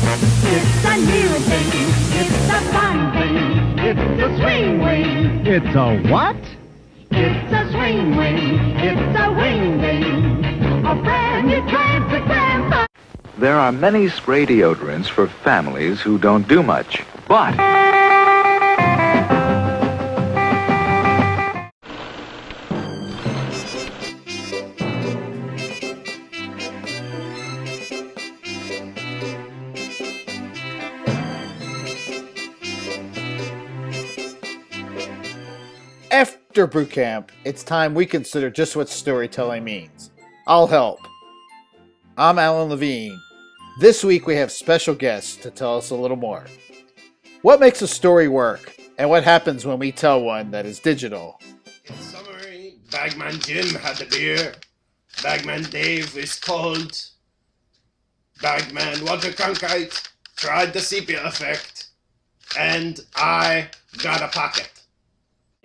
It's a new thing. It's a fun thing. It's a swing wing. It's a what? It's a swing wing. It's a wing wing. A brand new transit grandpa. There are many spray deodorants for families who don't do much, but After boot camp, it's time we consider just what storytelling means. I'll help. I'm Alan Levine. This week we have special guests to tell us a little more. What makes a story work, and what happens when we tell one that is digital? In summary, Bagman Jim had the beer, Bagman Dave is cold, Bagman Walter Cronkite tried the sepia effect, and I got a pocket.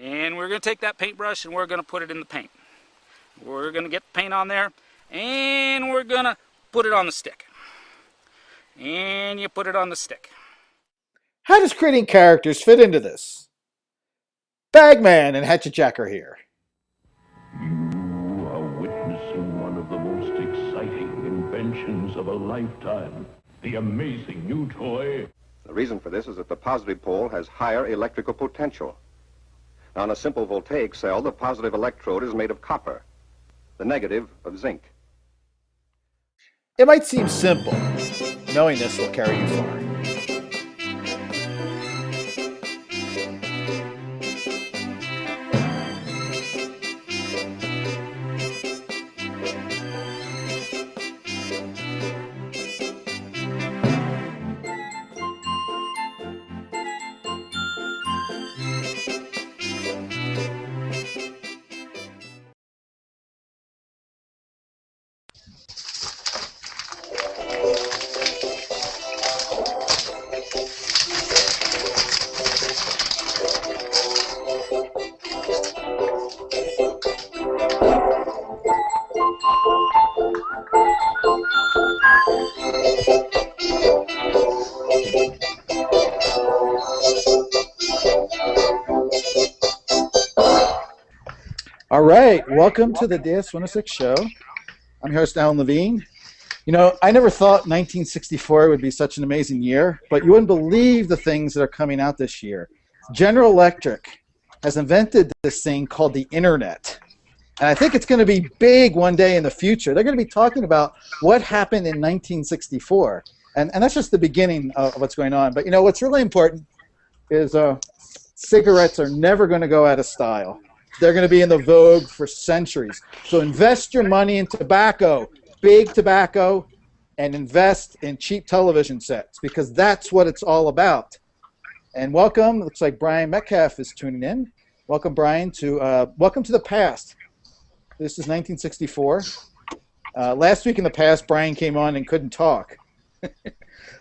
And we're going to take that paintbrush and we're going to put it in the paint. We're going to get the paint on there and we're going to put it on the stick. And you put it on the stick. How does creating characters fit into this? Bagman and Hatchetjack are here. You are witnessing one of the most exciting inventions of a lifetime. The amazing new toy. The reason for this is that the positive pole has higher electrical potential. On a simple voltaic cell, the positive electrode is made of copper, the negative of zinc. It might seem simple. Knowing this will carry you far. All right, welcome to the DS106 show. I'm your host, Alan Levine. You know, I never thought 1964 would be such an amazing year, but you wouldn't believe the things that are coming out this year. General Electric has invented this thing called the Internet. And I think it's going to be big one day in the future. They're going to be talking about what happened in 1964. And that's just the beginning of what's going on. But, you know, what's really important is cigarettes are never going to go out of style. They're going to be in the vogue for centuries. So invest your money in tobacco, big tobacco, and invest in cheap television sets because that's what it's all about. And welcome, looks like Brian Metcalf is tuning in. Welcome, Brian, welcome to the past. This is 1964. Last week in the past, Brian came on and couldn't talk.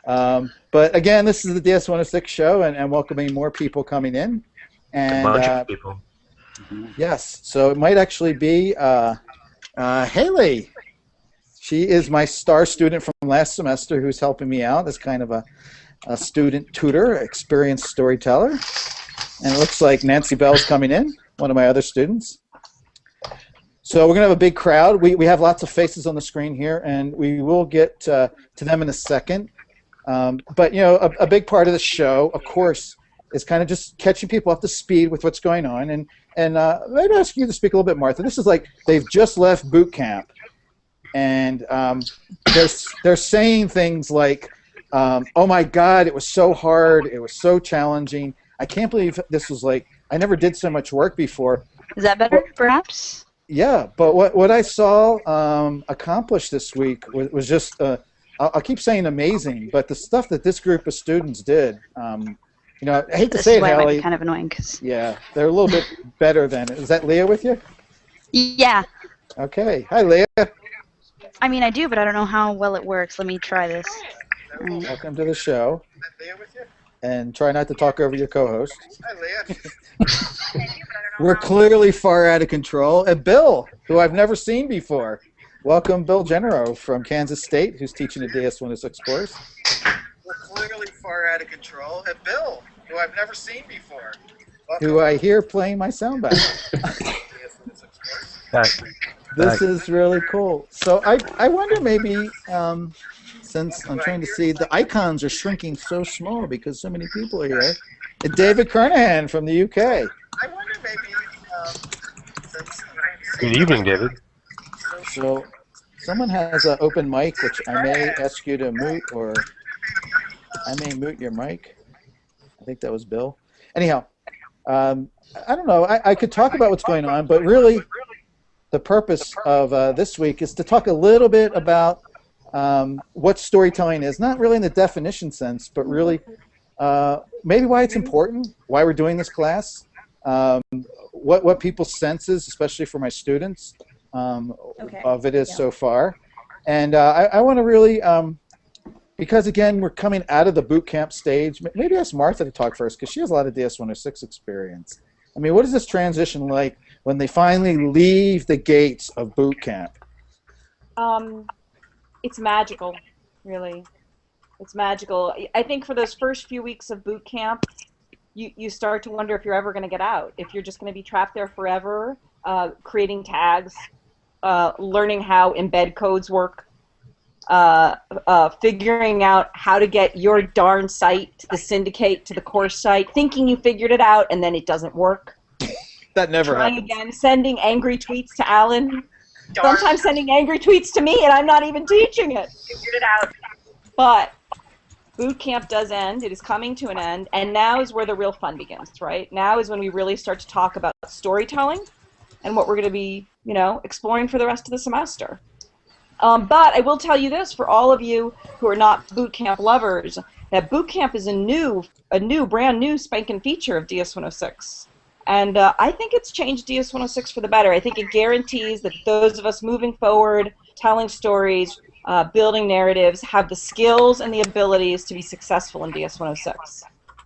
But again, this is the DS106 show, and welcoming more people coming in. And, a bunch of people. Yes, so it might actually be Haley. She is my star student from last semester who's helping me out as kind of a student tutor, experienced storyteller. And it looks like Nancy Bell's coming in, one of my other students. So we're going to have a big crowd. We have lots of faces on the screen here, and we will get to them in a second. But, you know, a big part of the show, of course, is kind of just catching people up to speed with what's going on. And maybe ask you to speak a little bit, Martha. This is like they've just left boot camp, and they're saying things like, "Oh my God, it was so hard. It was so challenging. I can't believe this was like I never did so much work before." Is that better, perhaps? Yeah, but what I saw accomplished this week was just I'll keep saying amazing. But the stuff that this group of students did. You know, I hate to say it, Hallie. This might be kind of annoying. Cause... Yeah, they're a little bit better than. Is that Leah with you? Yeah. Okay. Hi, Leah. I mean, I do, but I don't know how well it works. Let me try this. Right. Welcome to the show. And try not to talk over your co-host. Hi, Leah. We're clearly far out of control. And Bill, who I've never seen before. Welcome, Bill Genereux from Kansas State, who's teaching a DS106 course. clearly far out of control, and Bill, who I've never seen before. Who I hear playing my sound back. This is really cool. So I wonder maybe, since I'm trying to see, the icons are shrinking so small because so many people are here. And David Keronhan from the UK. I wonder maybe, Good evening, David. So someone has an open mic, which I may ask you to mute, or I may mute your mic. I think that was Bill. Anyhow, I don't know. I could talk about what's going on, but really the purpose of this week is to talk a little bit about what storytelling is, not really in the definition sense, but really maybe why it's important, why we're doing this class, what people's senses, especially for my students, of it is so far. And I want to really, because again, we're coming out of the boot camp stage, maybe ask Martha to talk first, because she has a lot of DS-106 experience. I mean, what is this transition like when they finally leave the gates of boot camp? It's magical, really. It's magical. I think for those first few weeks of boot camp, you start to wonder if you're ever going to get out, if you're just going to be trapped there forever, creating tags, learning how embed codes work, figuring out how to get your darn site to the syndicate, to the course site, thinking you figured it out, and then it doesn't work. That never Trying happens. again, sending angry tweets to Alan, sometimes sending angry tweets to me, and I'm not even teaching it. Figured it out. But boot camp does end. It is coming to an end, and now is where the real fun begins, right? Now is when we really start to talk about storytelling and what we're going to be, you know, exploring for the rest of the semester. But I will tell you this, for all of you who are not boot camp lovers, that boot camp is a brand new spanking feature of DS-106. And I think it's changed DS-106 for the better. I think it guarantees that those of us moving forward, telling stories, building narratives, have the skills and the abilities to be successful in DS-106.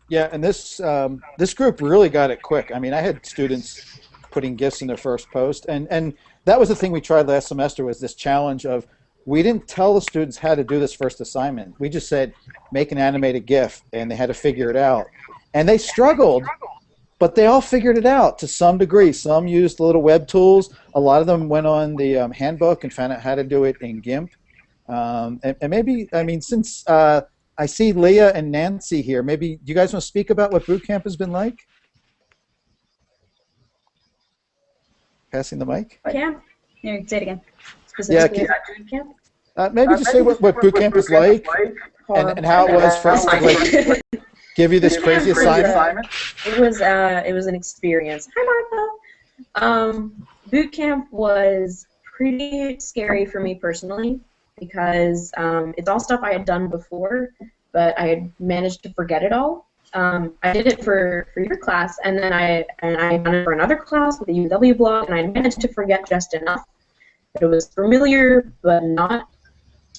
Yeah, and this group really got it quick. I mean, I had students putting GIFs in their first post, and that was the thing we tried last semester, was this challenge of, we didn't tell the students how to do this first assignment. We just said, make an animated GIF, and they had to figure it out. And they struggled, but they all figured it out to some degree. Some used the little web tools. A lot of them went on the handbook and found out how to do it in GIMP. And maybe, I mean, since I see Leah and Nancy here, maybe do you guys want to speak about what boot camp has been like? Passing the mic. Camp? Here, say it again. Yeah, Specifically about boot camp? maybe just say what boot camp is like and how it was for us to like, give you this crazy assignment. It was an experience. Hi, Martha. Boot camp was pretty scary for me personally because it's all stuff I had done before, but I had managed to forget it all. I did it for your class, and then I done it for another class with the UW blog, and I managed to forget just enough that it was familiar, but not.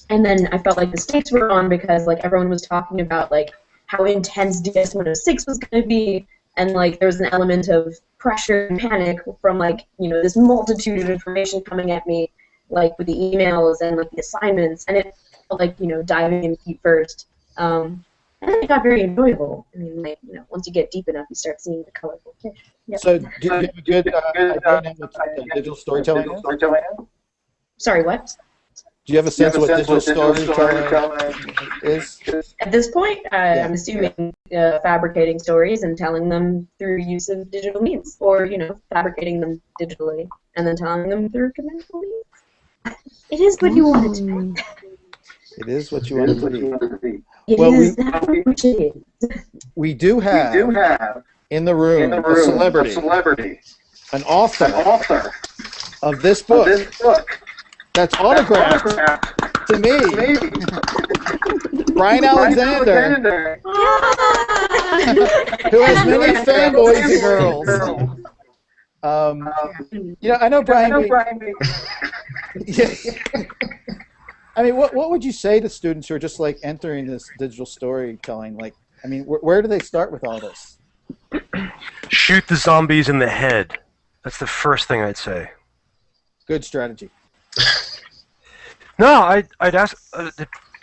And then I felt like the stakes were on because like everyone was talking about like how intense DS-106 was going to be, and like there was an element of pressure and panic from like, you know, this multitude of information coming at me, like with the emails and like the assignments, and it felt like, you know, diving in feet first. And it got very enjoyable. I mean, like, you know, once you get deep enough, you start seeing the colorful fish. Yep. So, do you have a good idea now what digital storytelling is? Sorry, what? Do you have a sense of what digital storytelling is? At this point, I'm assuming fabricating stories and telling them through use of digital means, or, you know, fabricating them digitally and then telling them through conventional means. It is what you want it to be. It is what you want it to be. We do have in the room a celebrity, an author of this book that's autographed to me, Bryan Alexander, who has many fanboys and girls. You know, I know Bryan. Yeah. I mean, what would you say to students who are just like entering this digital storytelling? Like, I mean, where do they start with all this? Shoot the zombies in the head. That's the first thing I'd say. Good strategy. No, I'd ask,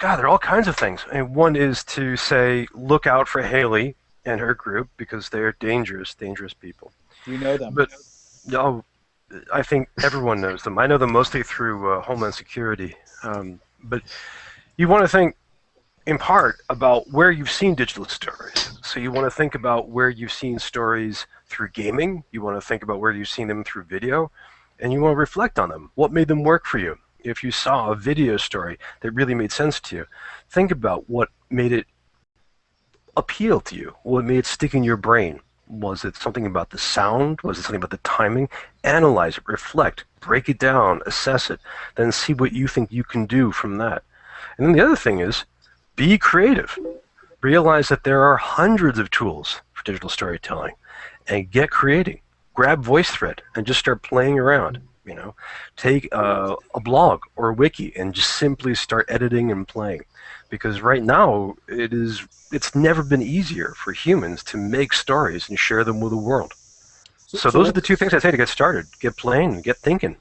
God, there are all kinds of things. And one is to say, look out for Haley and her group because they're dangerous people. Do you know them? But no, I think everyone knows them. I know them mostly through Homeland Security. But you want to think, in part, about where you've seen digital stories. So you want to think about where you've seen stories through gaming. You want to think about where you've seen them through video. And you want to reflect on them. What made them work for you? If you saw a video story that really made sense to you, think about what made it appeal to you. What made it stick in your brain? Was it something about the sound? Was it something about the timing? Analyze it, reflect, break it down, assess it, then see what you think you can do from that. And then the other thing is, be creative. Realize that there are hundreds of tools for digital storytelling, and get creating. Grab VoiceThread and just start playing around. You know, take a blog or a wiki and just simply start editing and playing. Because right now, it's never been easier for humans to make stories and share them with the world. So those are the two things I say to get started. Get playing and get thinking.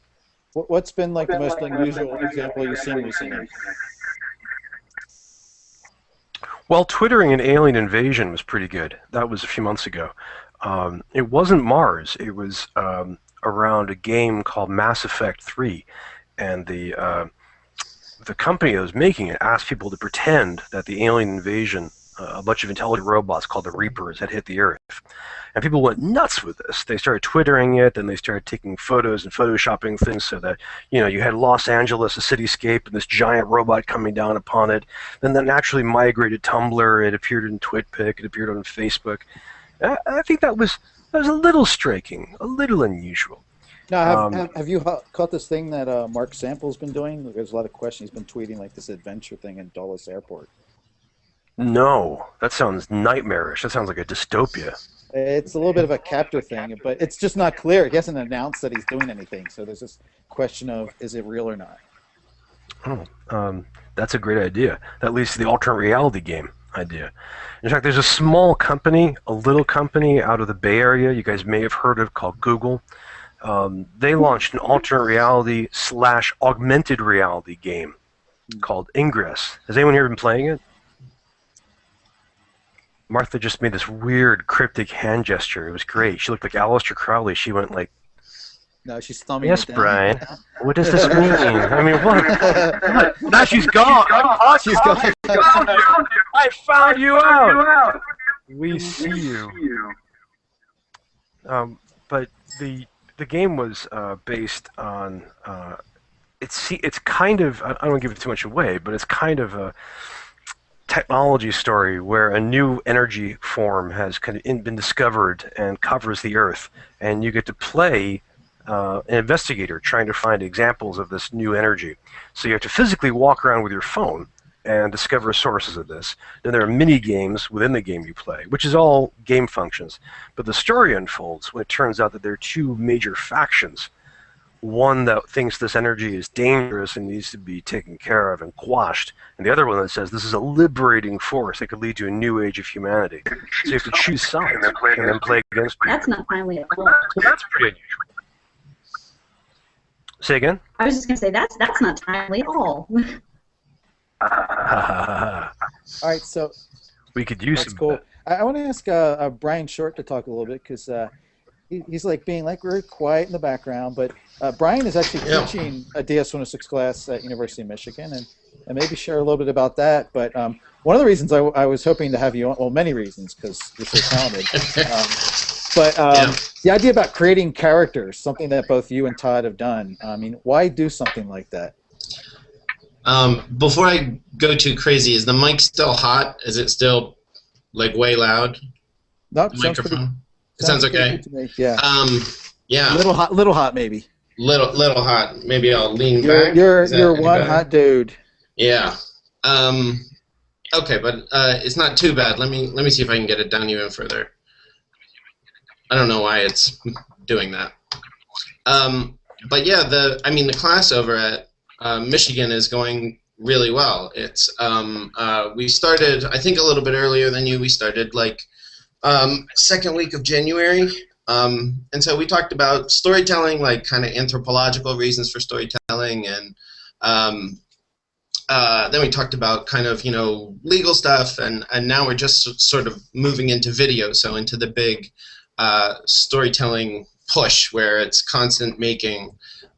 What's been like the most unusual example you've seen recently? Well, twittering an alien invasion was pretty good. That was a few months ago. It wasn't Mars. It was around a game called Mass Effect 3. And the company that was making it asked people to pretend that the alien invasion, a bunch of intelligent robots called the Reapers, had hit the Earth. And people went nuts with this. They started twittering it, and they started taking photos and photoshopping things so that, you had Los Angeles, a cityscape, and this giant robot coming down upon it. Then that naturally migrated Tumblr. It appeared in TwitPic. It appeared on Facebook. I think that was a little striking, a little unusual. Now, have you caught this thing that Mark Sample's been doing? There's a lot of questions. He's been tweeting like this adventure thing in Dulles Airport. No, that sounds nightmarish. That sounds like a dystopia. It's a little bit of a capture thing, but it's just not clear. He hasn't announced that he's doing anything, so there's this question of, is it real or not? Oh, that's a great idea. That leads to the alternate reality game idea. In fact, there's a small company, a little company out of the Bay Area you guys may have heard of called Google. They launched an alternate reality / augmented reality game called Ingress. Has anyone here been playing it? Martha just made this weird cryptic hand gesture. It was great. She looked like Aleister Crowley. She went like, no, she's thumbing yes, it down. Brian. What does this mean? I mean, what? Now she's gone. She's gone. I found you out. We see you. But the game was based on it's kind of, I don't want to give it too much away, but it's kind of a technology story where a new energy form has kind of been discovered and covers the Earth, and you get to play an investigator trying to find examples of this new energy. So you have to physically walk around with your phone and discover sources of this. Then there are mini games within the game you play, which is all game functions. But the story unfolds when it turns out that there are two major factions. One that thinks this energy is dangerous and needs to be taken care of and quashed, and the other one that says this is a liberating force that could lead to a new age of humanity. So you have to choose sides and then play against people. That's not timely at all. So that's pretty unusual. Say again? I was just going to say, that's not timely at all. All right, so we could use that's cool. I want to ask Brian Short to talk a little bit because he's like being like very quiet in the background, but Brian is actually teaching a DS-106 class at University of Michigan, and maybe share a little bit about that. But one of the reasons I was hoping to have you on, well, many reasons, because you're so talented, but the idea about creating characters, something that both you and Todd have done, I mean, why do something like that? Before I go too crazy, is the mic still hot? Is it still like way loud? No, the microphone. It sounds okay. To me. Yeah. Yeah. Little hot, maybe. Little hot. Maybe I'll lean back. You're one hot dude. Yeah. Okay, but it's not too bad. Let me see if I can get it down even further. I don't know why it's doing that. But yeah, the class over at Michigan is going really well. It's we started, I think, a little bit earlier than you. We started like second week of January, and so we talked about storytelling, like kind of anthropological reasons for storytelling, and then we talked about kind of, legal stuff, and now we're just sort of moving into video, so into the big storytelling push where it's constant making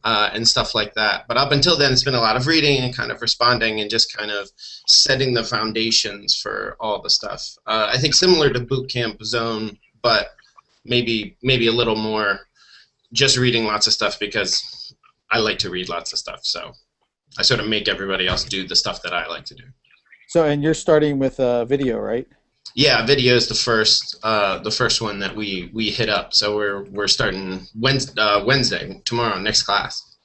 and stuff like that. But up until then, it's been a lot of reading and kind of responding and just kind of setting the foundations for all the stuff. I think similar to Boot Camp Zone, but maybe a little more just reading lots of stuff because I like to read lots of stuff. So I sort of make everybody else do the stuff that I like to do. So, and you're starting with video, right? Yeah, video is the first one that we hit up. So we're starting Wednesday, tomorrow, next class.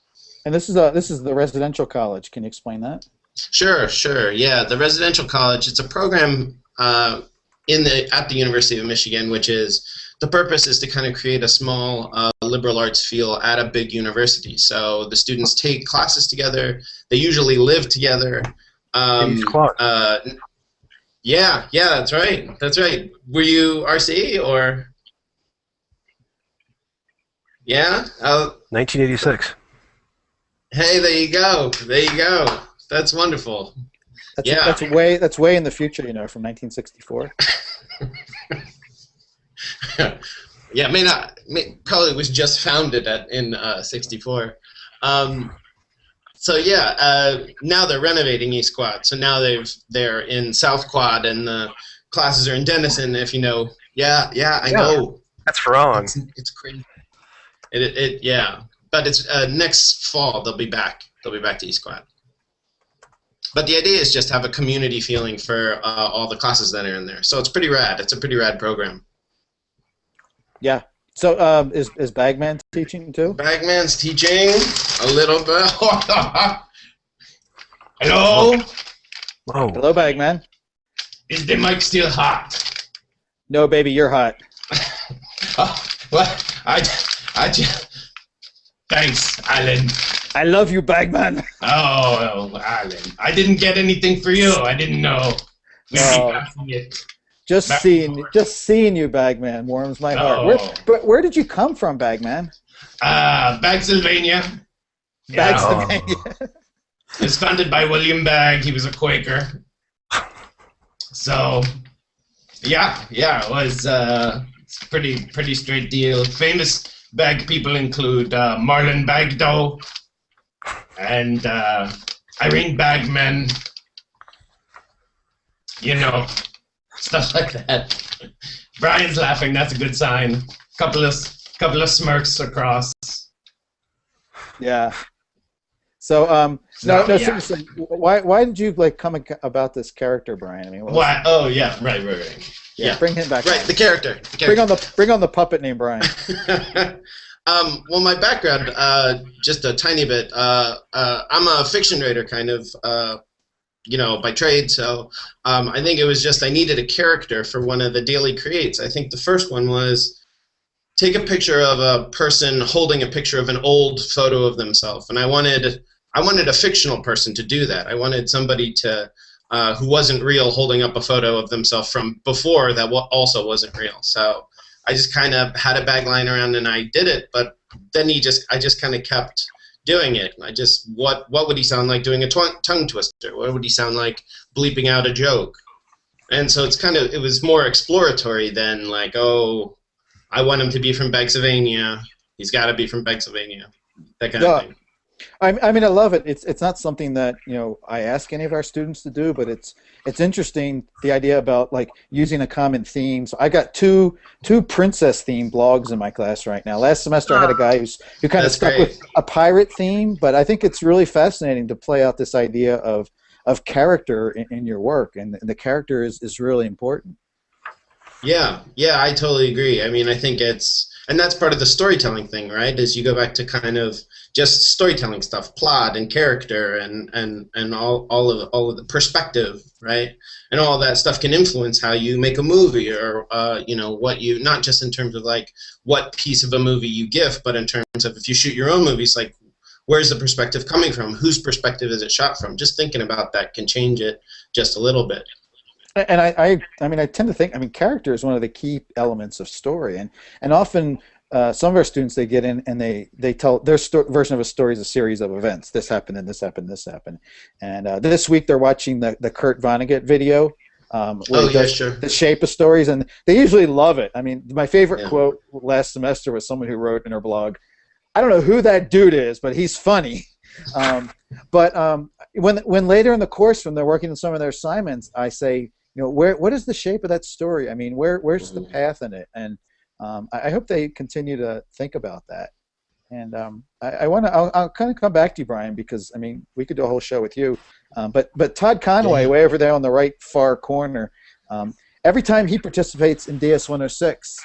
And this is the residential college. Can you explain that? Sure. Yeah, the residential college. It's a program at the University of Michigan, which is the purpose is to kind of create a small liberal arts feel at a big university. So the students take classes together. They usually live together. Yeah, that's right. Were you RC or? Yeah. 1986. Hey, there you go. That's wonderful. That's way in the future, from 1964. Yeah, probably was just founded in 64. So yeah, now they're renovating East Quad. So now they're in South Quad, and the classes are in Denison. If you know, I know. That's wrong. It's crazy. Yeah, but it's next fall they'll be back. They'll be back to East Quad. But the idea is just have a community feeling for all the classes that are in there. So it's pretty rad. It's a pretty rad program. Yeah. So is Bagman teaching too? Bagman's teaching a little bit. Hello? Whoa. Hello, Bagman. Is the mic still hot? No, baby, you're hot. Well, thanks, Alan. I love you, Bagman. Oh, Alan. I didn't get anything for you. I didn't know. We'd be passing it. Just seeing you, Bagman, warms my heart. Where did you come from, Bagman? Bagsylvania. Bagsylvania. It was founded by William Bagg. He was a Quaker. So, yeah, it was it's a pretty straight deal. Famous Bagg people include Marlon Bagdo and Irene Bagman. Stuff like that. Brian's laughing. That's a good sign. Couple of smirks across. Yeah. So seriously, why did you come about this character, Brian? I mean, why? Oh yeah, right. Yeah, bring him back. Right, the character. Bring on the puppet named Brian. Well, my background, just a tiny bit. I'm a fiction writer, kind of. By trade, so I think it was just I needed a character for one of the daily creates. I think the first one was take a picture of a person holding a picture of an old photo of themselves, and I wanted a fictional person to do that. I wanted somebody to who wasn't real holding up a photo of themselves from before that also wasn't real. So I just kind of had a bag lying around and I did it, but then I just kind of kept doing it. What would he sound like doing a tongue twister? What would he sound like bleeping out a joke? And so it was more exploratory than like, oh, I want him to be from Bagsylvania. He's got to be from Bagsylvania. That kind of thing. I mean, I love it. It's not something that I ask any of our students to do, but it's interesting, the idea about using a common theme. So I got two princess themed blogs in my class right now. Last semester I had a guy who kind of stuck with a pirate theme, but I think it's really fascinating to play out this idea of character in your work, and the character is really important. Yeah, I totally agree. I mean, I think and that's part of the storytelling thing, right? Is you go back to kind of just storytelling stuff, plot and character, and all of the perspective, right? And all that stuff can influence how you make a movie, or what you, not just in terms of what piece of a movie you give, but in terms of if you shoot your own movies, where's the perspective coming from? Whose perspective is it shot from? Just thinking about that can change it just a little bit. And I tend to think, character is one of the key elements of story, and often some of our students, they get in and they tell their version of a story is a series of events. This happened and this happened, this happened. And this week they're watching the Kurt Vonnegut video. Where he does the shape of stories, and they usually love it. I mean, my favorite quote last semester was someone who wrote in her blog, "I don't know who that dude is, but he's funny." When later in the course, when they're working on some of their assignments, I say, what is the shape of that story? I mean, where's the path in it? And I hope they continue to think about that. And I'll kind of come back to you, Bryan, because I mean, we could do a whole show with you. But Todd Conaway, way over there on the right far corner, every time he participates in DS-106,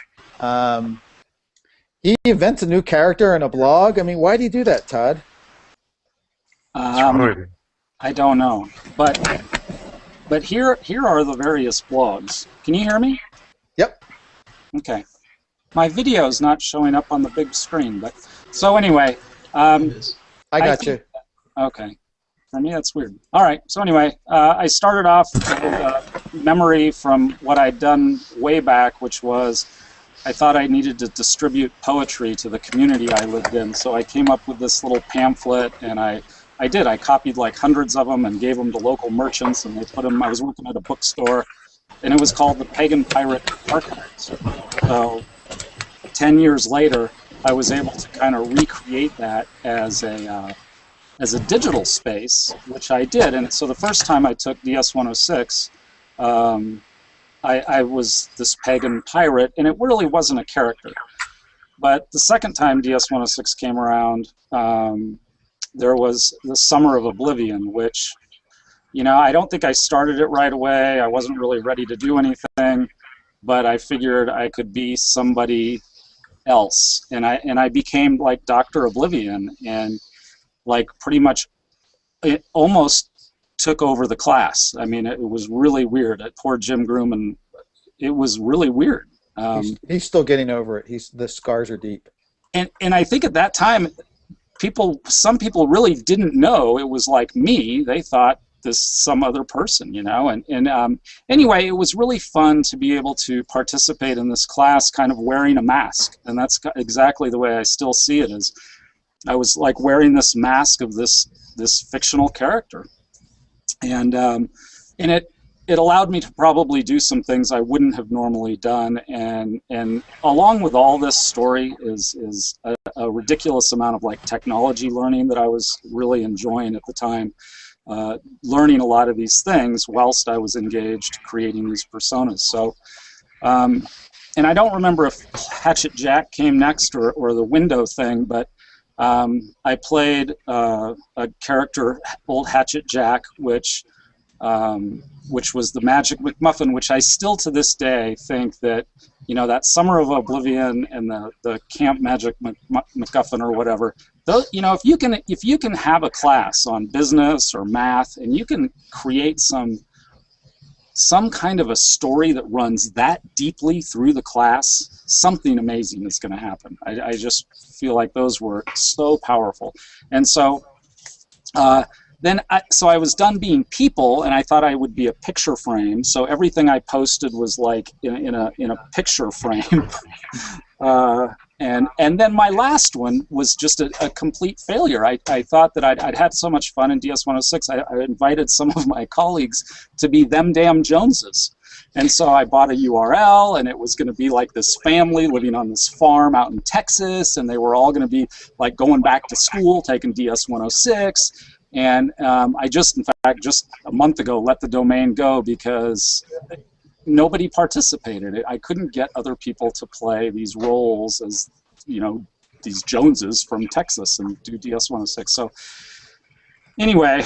he invents a new character in a blog. I mean, why do you do that, Todd? I don't know, but here are the various blogs. Can you hear me? Yep. Okay. My video is not showing up on the big screen, but so anyway, I got you. Okay. For me, that's weird. All right. So anyway, I started off with a memory from what I'd done way back, which was I thought I needed to distribute poetry to the community I lived in. So I came up with this little pamphlet, and I did. I copied like hundreds of them and gave them to local merchants, and they put them. I was working at a bookstore, and it was called the Pagan Pirate Archives. So 10 years later, I was able to kind of recreate that as a digital space, which I did. And so the first time I took DS-106, I was this pagan pirate, and it really wasn't a character. But the second time DS-106 came around, there was the Summer of Oblivion, which, I don't think I started it right away. I wasn't really ready to do anything, but I figured I could be somebody else. And I became like Dr. Oblivion, and like pretty much it almost took over the class. I mean, it was really weird. Poor Jim Groom, and it was really weird. He's still getting over it. The scars are deep. And I think at that time, some people really didn't know it was like me. They thought this some other person, And anyway, it was really fun to be able to participate in this class, kind of wearing a mask. And that's exactly the way I still see it. As I was like wearing this mask of this fictional character, and it allowed me to probably do some things I wouldn't have normally done, and along with all this story is a ridiculous amount of like technology learning that I was really enjoying at the time, learning a lot of these things whilst I was engaged creating these personas. So, and I don't remember if Hatchet Jack came next or the window thing, but I played a character, Old Hatchet Jack, which was the Magic McMuffin, which I still to this day think that, that Summer of Oblivion and the Camp Magic MacGuffin or whatever, those, if you can have a class on business or math and you can create some kind of a story that runs that deeply through the class, something amazing is going to happen. I just feel like those were so powerful. And so so I was done being people, and I thought I would be a picture frame. So everything I posted was like in a picture frame. And then my last one was just a complete failure. I thought that I'd had so much fun in DS-106. I invited some of my colleagues to be them damn Joneses. And so I bought a URL, and it was going to be like this family living on this farm out in Texas, and they were all going to be like going back to school, taking DS-106. And I just a month ago, let the domain go because nobody participated. I couldn't get other people to play these roles as, these Joneses from Texas and do DS-106. So anyway,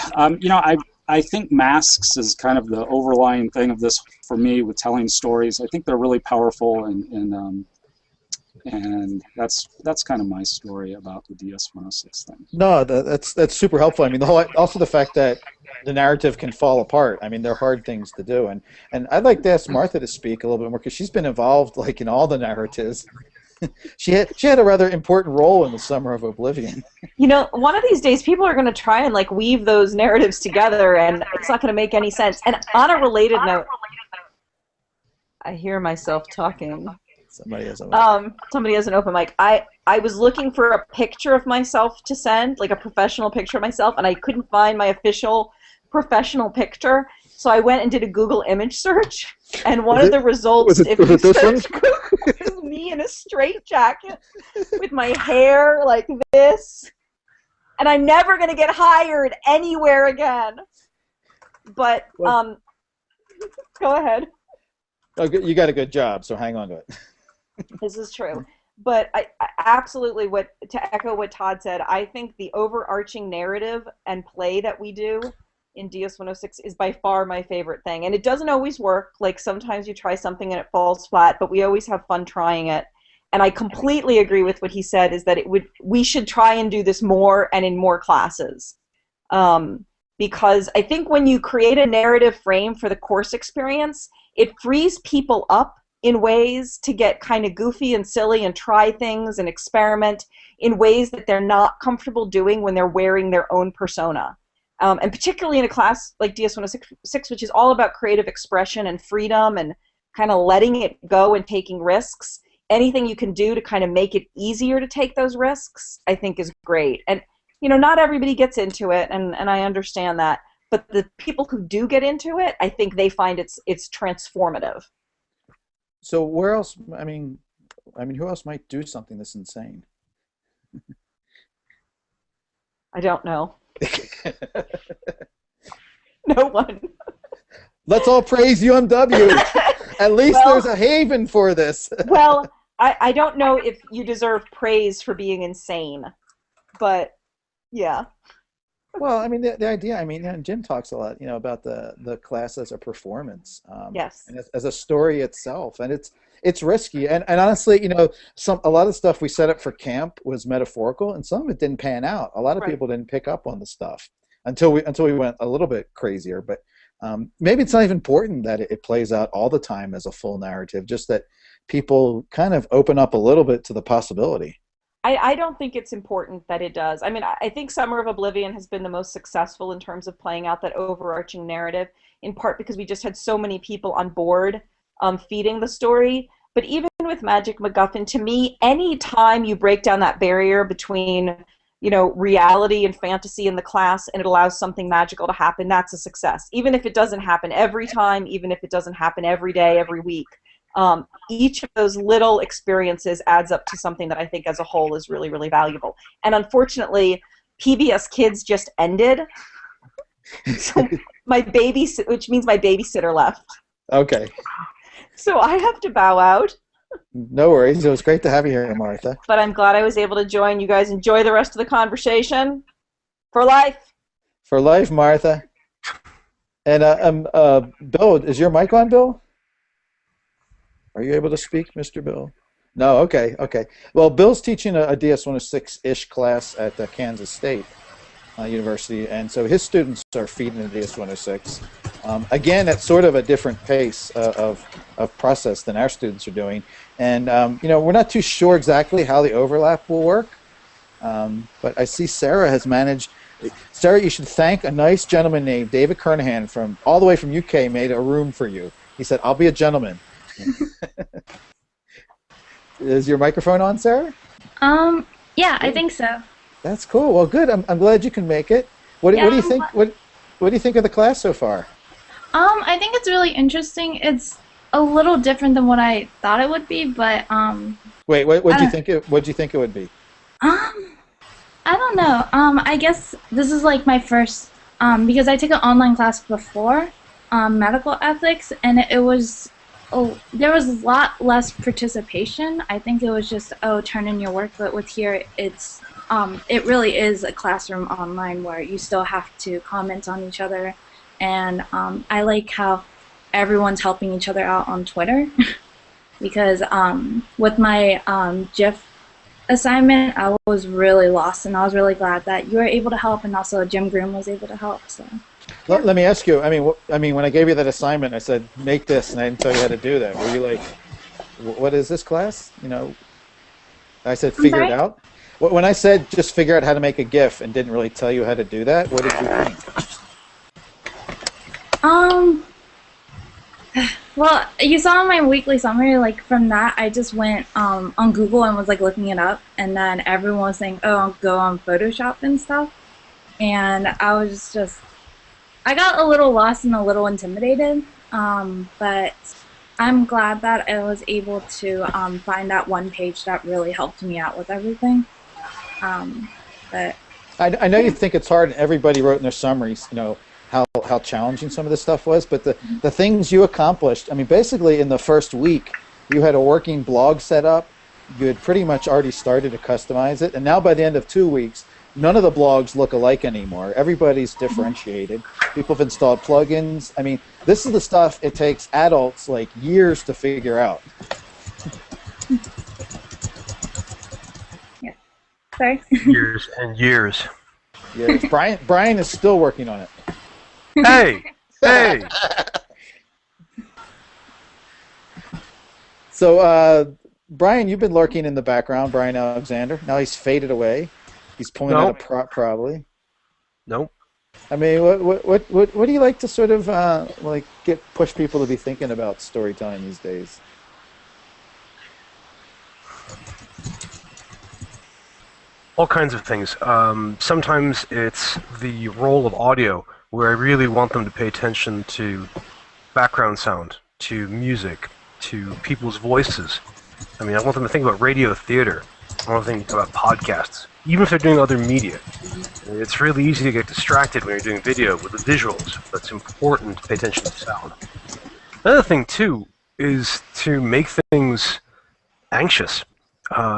I think masks is kind of the overlying thing of this for me with telling stories. I think they're really powerful, and that's kind of my story about the DS-106 thing. No, that's super helpful. I mean, also the fact that the narrative can fall apart. I mean, they're hard things to do, and I'd like to ask Martha to speak a little bit more because she's been involved like in all the narratives. She had a rather important role in the Summer of Oblivion. One of these days, people are going to try and like weave those narratives together, and it's not going to make any sense. And on a related note, I hear myself talking. Somebody has an open mic. I was looking for a picture of myself to send, like a professional picture of myself, and I couldn't find my official professional picture. So I went and did a Google image search, and one of the results, if you search Google, is me in a straitjacket with my hair like this, and I'm never going to get hired anywhere again. But go ahead. Oh, you got a good job, so hang on to it. This is true. But I absolutely, to echo what Todd said, I think the overarching narrative and play that we do in DS-106 is by far my favorite thing. And it doesn't always work. Like, sometimes you try something and it falls flat, but we always have fun trying it. And I completely agree with what he said, is that we should try and do this more and in more classes. Because I think when you create a narrative frame for the course experience, it frees people up in ways to get kind of goofy and silly and try things and experiment in ways that they're not comfortable doing when they're wearing their own persona. And particularly in a class like DS-106, which is all about creative expression and freedom and kind of letting it go and taking risks, anything you can do to kind of make it easier to take those risks, I think is great. And, you know, not everybody gets into it, and I understand that. But the people who do get into it, I think they find it's transformative. So where else, I mean, who else might do something this insane? I don't know. No one. Let's all praise UMW. At least there's a haven for this. Well, I don't know if you deserve praise for being insane, but yeah. Well, I mean, the idea, I mean, and Jim talks a lot, you know, about the class as a performance. Yes. And as a story itself. And it's risky. And honestly, you know, a lot of stuff we set up for camp was metaphorical, and some of it didn't pan out. A lot of people didn't pick up on the stuff until we went a little bit crazier. But maybe it's not even important that it plays out all the time as a full narrative, just that people kind of open up a little bit to the possibility. I don't think it's important that it does. I mean, I think Summer of Oblivion has been the most successful in terms of playing out that overarching narrative, in part because we just had so many people on board feeding the story. But even with Magic MacGuffin, to me, any time you break down that barrier between, you know, reality and fantasy in the class, and it allows something magical to happen, that's a success. Even if it doesn't happen every time, even if it doesn't happen every day, every week. Each of those little experiences adds up to something that I think as a whole is really, really valuable. And unfortunately, PBS Kids just ended, so which means my babysitter left. Okay. So I have to bow out. No worries. It was great to have you here, Martha. But I'm glad I was able to join. You guys enjoy the rest of the conversation. For life. For life, Martha. And Bill, is your mic on, Bill? Are you able to speak, Mr. Bill? No, okay. Well, Bill's teaching a DS-106-ish class at Kansas State University, and so his students are feeding the DS-106. Again, at sort of a different pace of process than our students are doing. And, you know, we're not too sure exactly how the overlap will work, but I see Sarah has managed. Sarah, you should thank a nice gentleman named David Keronhan all the way from UK made a room for you. He said, "I'll be a gentleman." Is your microphone on, Sarah? Yeah, I think so. That's cool. Well, good. I'm glad you can make it. What do you think? What do you think of the class so far? I think it's really interesting. It's a little different than what I thought it would be, but Wait, what do you think it? What do you think it would be? I don't know. I guess this is like my first because I took an online class before, medical ethics, and it was. There was a lot less participation. I think it was just, turn in your work, but with here, it really is a classroom online where you still have to comment on each other, and I like how everyone's helping each other out on Twitter, because with my GIF assignment, I was really lost, and I was really glad that you were able to help, and also Jim Groom was able to help, so. Let me ask you. I mean, when I gave you that assignment, I said, "Make this," and I didn't tell you how to do that. Were you like, "What is this class?" You know, I said, "Figure it out." When I said, "Just figure out how to make a GIF," and didn't really tell you how to do that, what did you think? Well, you saw my weekly summary, like from that, I just went on Google and was like looking it up, and then everyone was saying, oh, I'll go on Photoshop and stuff. And I was just, I got a little lost and a little intimidated, but I'm glad that I was able to find that one page that really helped me out with everything. But I know you think it's hard, and everybody wrote in their summaries, how challenging some of this stuff was, but the things you accomplished, I mean, basically in the first week, you had a working blog set up, you had pretty much already started to customize it, and now by the end of 2 weeks, none of the blogs look alike anymore. Everybody's differentiated. People have installed plugins. I mean, this is the stuff it takes adults like years to figure out. Yeah. Sorry. Years and years. Yeah, Bryan is still working on it. Hey! Hey! So, Bryan, you've been lurking in the background, Bryan Alexander. Now he's faded away. He's pulling out a prop, probably. Nope. I mean, what do you like to sort of push people to be thinking about storytelling these days? All kinds of things. Sometimes it's the role of audio, where I really want them to pay attention to background sound, to music, to people's voices. I mean, I want them to think about radio theater. I want them to think about podcasts, even if they're doing other media. It's really easy to get distracted when you're doing video with the visuals, but it's important to pay attention to sound. Another thing, too, is to make things anxious.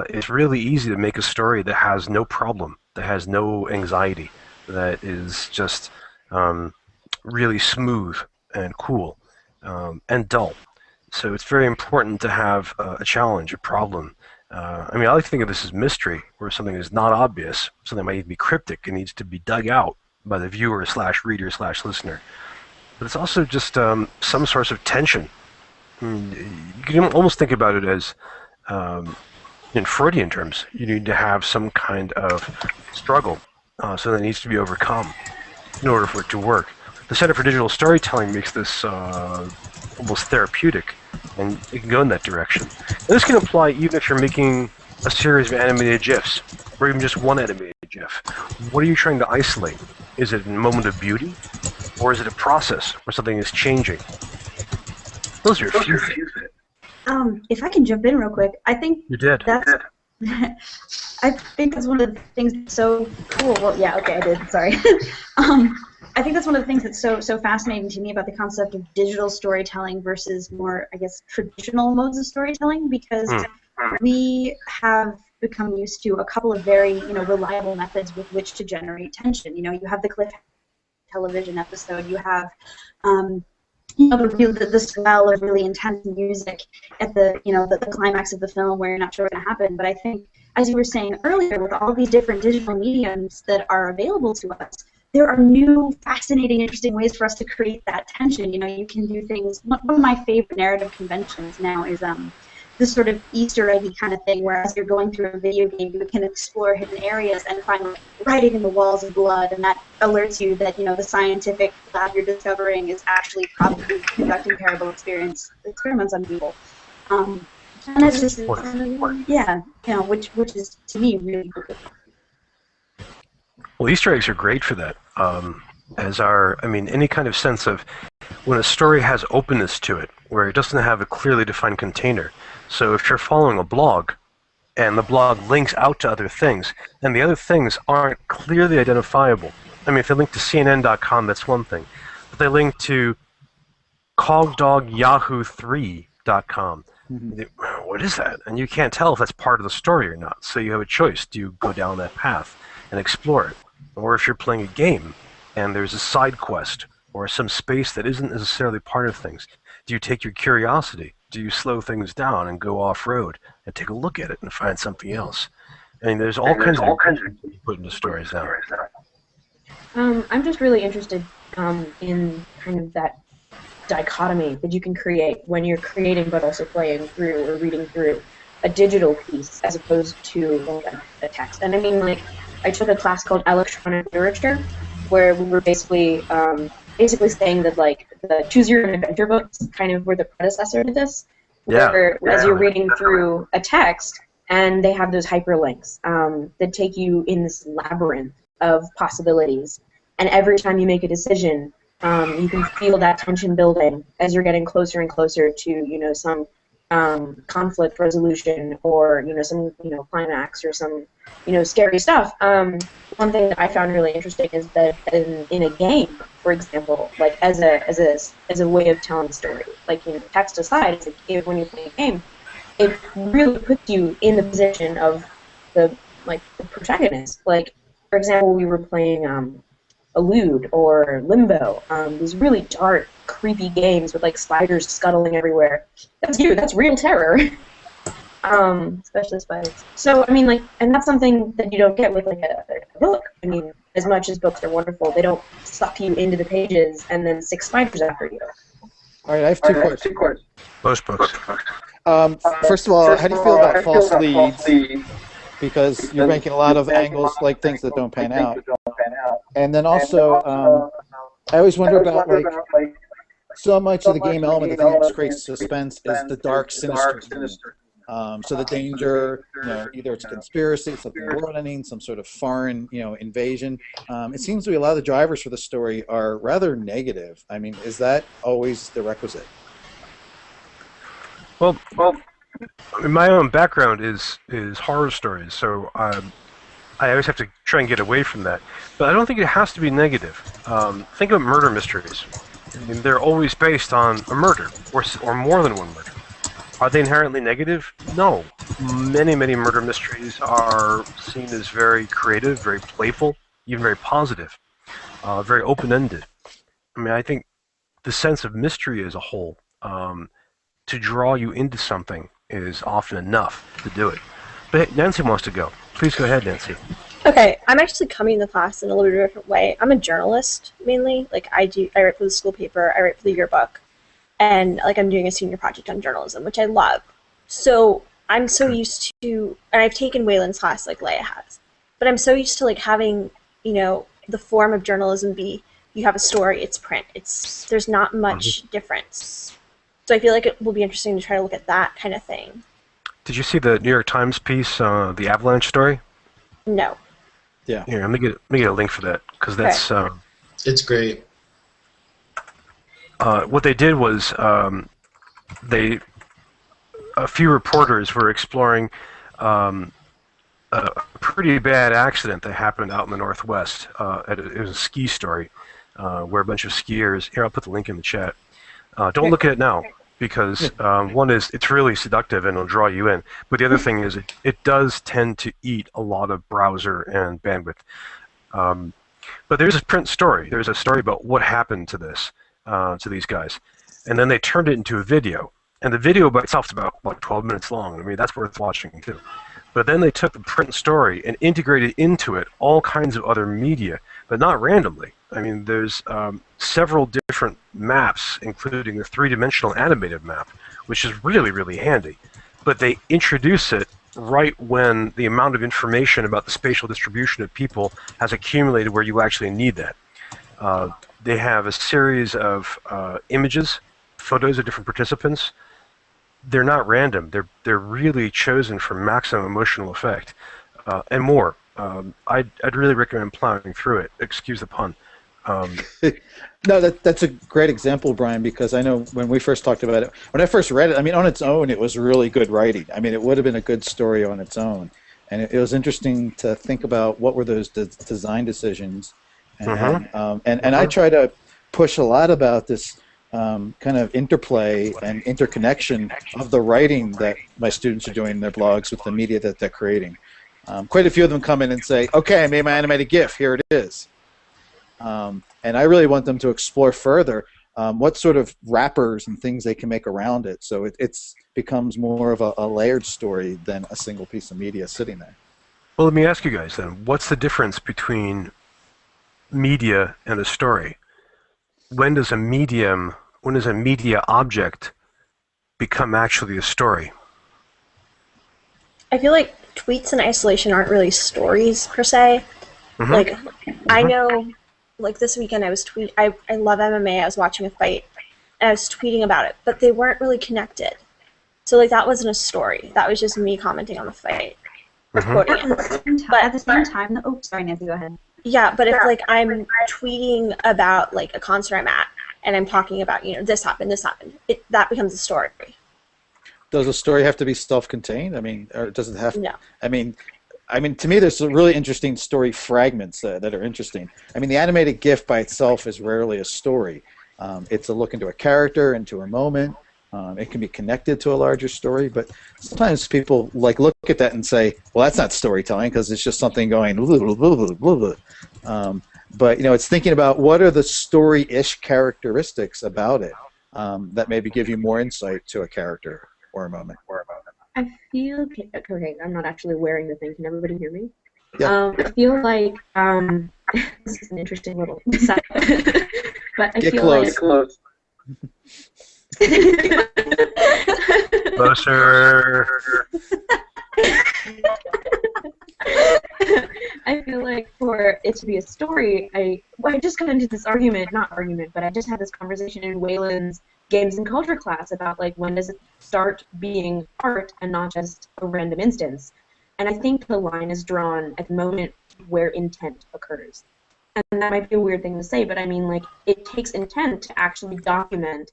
It's really easy to make a story that has no problem, that has no anxiety, that is just really smooth and cool and dull. So it's very important to have a challenge, a problem. I mean, I like to think of this as mystery, where something is not obvious, something might even be cryptic and needs to be dug out by the viewer / reader / listener. But it's also just some source of tension. I mean, you can almost think about it as, in Freudian terms, you need to have some kind of struggle, so that needs to be overcome in order for it to work. The Center for Digital Storytelling makes this almost therapeutic, and it can go in that direction. And this can apply even if you're making a series of animated GIFs, or even just one animated GIF. What are you trying to isolate? Is it a moment of beauty, or is it a process where something is changing? Those are a few things. If I can jump in real quick, I think you did. I think that's one of the things that's so cool. Well, yeah, okay, I did. Sorry. I think that's one of the things that's so fascinating to me about the concept of digital storytelling versus more, I guess, traditional modes of storytelling, because we have become used to a couple of very, reliable methods with which to generate tension. You have the cliff television episode. You have, the swell of really intense music at the climax of the film where you're not sure what's going to happen. But I think, as you were saying earlier, with all these different digital mediums that are available to us, there are new, fascinating, interesting ways for us to create that tension. You can do things. One of my favorite narrative conventions now is this sort of Easter eggy kind of thing, where as you're going through a video game, you can explore hidden areas and find writing in the walls of blood, and that alerts you that the scientific lab you're discovering is actually probably conducting terrible experiments on people. And that's just which is to me really cool. Well, Easter eggs are great for that. Any kind of sense of when a story has openness to it, where it doesn't have a clearly defined container. So if you're following a blog, and the blog links out to other things, and the other things aren't clearly identifiable. I mean, if they link to CNN.com, that's one thing. But they link to cogdogyahoo3.com. What is that? And you can't tell if that's part of the story or not. So you have a choice. Do you go down that path and explore it? Or if you're playing a game and there's a side quest or some space that isn't necessarily part of things, do you take your curiosity? Do you slow things down and go off-road and take a look at it and find something else? I mean, there's all kinds of things you put into stories now. I'm just really interested in kind of that dichotomy that you can create when you're creating but also playing through or reading through a digital piece as opposed to a text. And I mean, I took a class called electronic literature, where we were basically saying that like the Choose Your Own Adventure books kind of were the predecessor to this. Yeah. Where as you're reading through a text, and they have those hyperlinks that take you in this labyrinth of possibilities, and every time you make a decision, you can feel that tension building as you're getting closer and closer to some conflict resolution, or some climax, or some scary stuff. One thing that I found really interesting is that in a game, for example, like as a way of telling a story, like text aside, when you play a game, it really puts you in the position of the protagonist. Like, for example, we were playing Elude or Limbo, these really dark, creepy games with like spiders scuttling everywhere. That's real terror. Especially spiders. So I mean, and that's something that you don't get with like a book. I mean, as much as books are wonderful, they don't suck you into the pages and then 6 spiders after you. All right, I have 2 questions. Most books. First of all, how do you feel about false leads? Because you're making a lot of angles, like things that don't pan out. And then also, I always wonder about so much of the game element that creates suspense is the dark, sinister. So the danger, either it's a conspiracy, something world ending, some sort of foreign, invasion. It seems to be a lot of the drivers for the story are rather negative. I mean, is that always the requisite? Well, my own background is horror stories, so I always have to try and get away from that. But I don't think it has to be negative. Think of murder mysteries. I mean, they're always based on a murder, or more than one murder. Are they inherently negative? No. Many, many murder mysteries are seen as very creative, very playful, even very positive, very open-ended. I mean, I think the sense of mystery as a whole, to draw you into something, is often enough to do it. But hey, Nancy wants to go. Please go ahead, Nancy. Okay, I'm actually coming to the class in a little bit different way. I'm a journalist, mainly. I write for the school paper, I write for the yearbook, and I'm doing a senior project on journalism, which I love. So I'm so used to, and I've taken Wayland's class like Leia has, but I'm so used to having, the form of journalism be, you have a story, it's print, there's not much difference. So I feel like it will be interesting to try to look at that kind of thing. Did you see the New York Times piece, the Avalanche story? No. Yeah. Here, let me get a link for that, because that's... it's great. What they did was a few reporters were exploring a pretty bad accident that happened out in the Northwest. It was a ski story where a bunch of skiers... Here, I'll put the link in the chat. Don't look at it now, because one is it's really seductive and it'll draw you in. But the other thing is it does tend to eat a lot of browser and bandwidth. But there's a print story. There's a story about what happened to this. To these guys, and then they turned it into a video, and the video by itself is about 12 minutes long. I mean, that's worth watching too. But then they took the print story and integrated into it all kinds of other media, but not randomly. I mean, there's several different maps, including the 3-dimensional animated map, which is really, really handy. But they introduce it right when the amount of information about the spatial distribution of people has accumulated where you actually need that. They have a series of images, photos of different participants. They're not random. They're really chosen for maximum emotional effect, and more. I'd really recommend plowing through it. Excuse the pun. No, that's a great example, Brian, because I know when we first talked about it, when I first read it, I mean, on its own, it was really good writing. I mean, it would have been a good story on its own. And it was interesting to think about what were those design decisions. And I try to push a lot about this kind of interplay and interconnection of the writing that my students are doing in their blogs with the media that they're creating. Quite a few of them come in and say, okay, I made my animated GIF, here it is. And I really want them to explore further what sort of wrappers and things they can make around it, so it becomes more of a layered story than a single piece of media sitting there. Well, let me ask you guys then, what's the difference between media and a story? When does a media object become actually a story? I feel like tweets in isolation aren't really stories per se. I know like this weekend I was I love MMA. I was watching a fight and I was tweeting about it, but they weren't really connected. So like that wasn't a story. That was just me commenting on the fight. Quoting it. But at the same time, oh, sorry, Nancy, go ahead. Yeah, but if like I'm tweeting about like a concert I'm at and I'm talking about, you know, this happened, that becomes a story. Does a story have to be self-contained? I mean, or does it have? No. I mean, to me, there's some really interesting story fragments that are interesting. I mean, the animated GIF by itself is rarely a story. It's a look into a character, into a moment. It can be connected to a larger story, but sometimes people like look at that and say, "Well, that's not storytelling because it's just something going." Blah, blah, blah, blah, blah. But you know, it's thinking about what are the story-ish characteristics about it that maybe give you more insight to a character or a moment. I feel okay. I'm not actually wearing the thing. Can everybody hear me? Yeah. I feel like this is an interesting little side. But I Get feel close. like Close. Closer. I feel like for it to be a story, I just got into this not argument, but I just had this conversation in Wayland's games and culture class about like when does it start being art and not just a random instance. And I think the line is drawn at the moment where intent occurs. And that might be a weird thing to say, but I mean like it takes intent to actually document